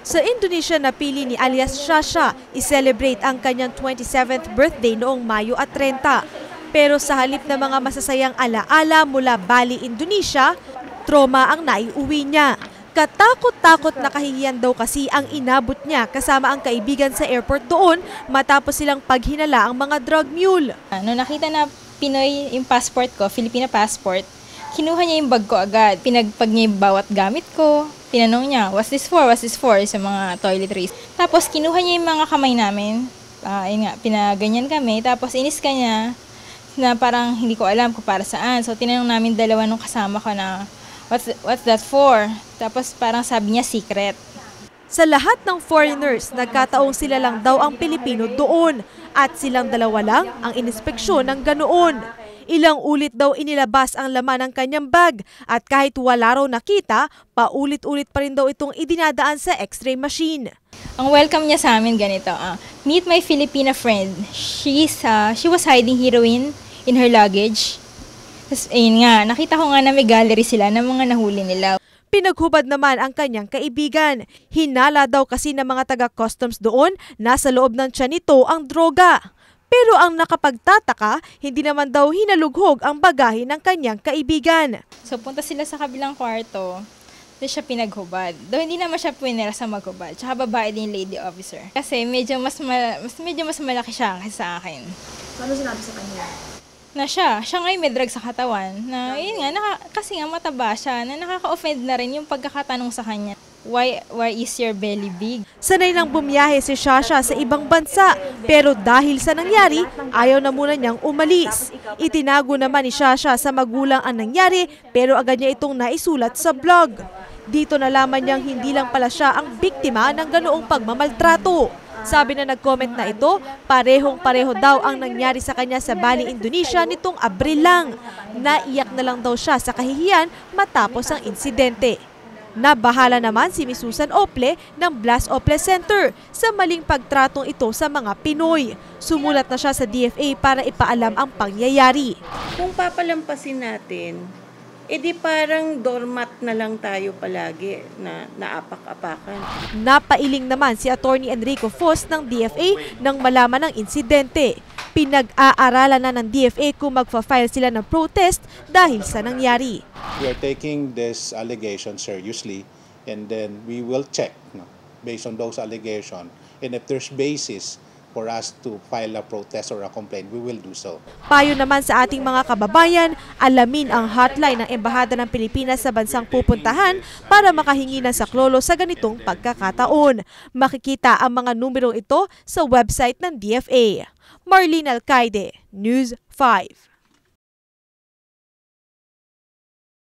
Sa Indonesia, napili ni alias Shasha i-celebrate ang kanyang 27th birthday noong Mayo at 30. Pero sa halip na mga masasayang alaala mula Bali, Indonesia, trauma ang naiuwi niya. Katakot-takot na kahihiyan daw kasi ang inabot niya kasama ang kaibigan sa airport doon matapos silang paghinala ang mga drug mule. Nung nakita na Pinoy yung passport ko, Filipina passport, kinuha niya yung bag ko agad. Pinagpag niya yung bawat gamit ko. Tinanong niya, what's this for? What's this for? Sa mga toiletries. Tapos kinuha niya yung mga kamay namin. Pinaganyan kami. Tapos iniska niya na parang hindi ko alam kung para saan. So tinanong namin dalawa nung kasama ko na, what's that for? Tapos parang sabi niya secret. Sa lahat ng foreigners, nagkataong sila lang daw ang Pilipino doon at silang dalawa lang ang inispeksyon ng ganoon. Ilang ulit daw inilabas ang laman ng kanyang bag at kahit wala raw nakita, paulit-ulit pa rin daw itong idinadaan sa x-ray machine. Ang welcome niya sa amin ganito, meet my Filipina friend. She was hiding heroin in her luggage. Tapos ayun nga, nakita ko nga na may gallery sila ng mga nahuli nila. Pinaghubad naman ang kanyang kaibigan. Hinala daw kasi ng mga taga-customs doon na sa loob ng tiyan nito ang droga. Pero ang nakapagtataka, hindi naman daw hinalughog ang bagahe ng kanyang kaibigan. So punta sila sa kabilang kwarto, doon siya pinaghubad. Doon hindi naman siya pwinera sa maghubad. Tsaka babae din lady officer. Kasi medyo mas malaki siya kaysa sa akin. Ano sinabi sa kanya? Na siya ngayon may drug sa katawan. Na yun nga, kasi nga mataba siya, na nakaka-offend na rin yung pagkakatanong sa kanya. Why is your belly big? Sanay nang bumiyahe si Shasha sa ibang bansa, pero dahil sa nangyari, ayaw na muna niyang umalis. Itinago naman ni Shasha sa magulang ang nangyari, pero agad niya itong naisulat sa blog. Dito nalaman niyang hindi lang pala siya ang biktima ng ganoong pagmamaltrato. Sabi na nag-comment na ito, parehong-pareho daw ang nangyari sa kanya sa Bali, Indonesia nitong Abril lang. Naiyak na lang daw siya sa kahihiyan matapos ang insidente. Nabahala naman si Miss Susan Ople ng Blas Ople Center sa maling pagtratong ito sa mga Pinoy. Sumulat na siya sa DFA para ipaalam ang pangyayari. Kung papalampasin natin, edi parang doormat na lang tayo palagi na naapak-apakan. Napailing naman si Attorney Enrico Fos ng DFA nang malaman ng insidente. Pinag-aaralan na ng DFA kung magfa-file sila ng protest dahil sa nangyari. We are taking this allegation seriously and then we will check based on those allegations, and if there's basis for us to file a protest or a complaint, we will do so. Payo naman sa ating mga kababayan, alamin ang hotline ng Embahada ng Pilipinas sa bansang pupuntahan para makahingi ng saklolo sa ganitong pagkakataon. Makikita ang mga numerong ito sa website ng DFA. Marlene Alcaide, News 5.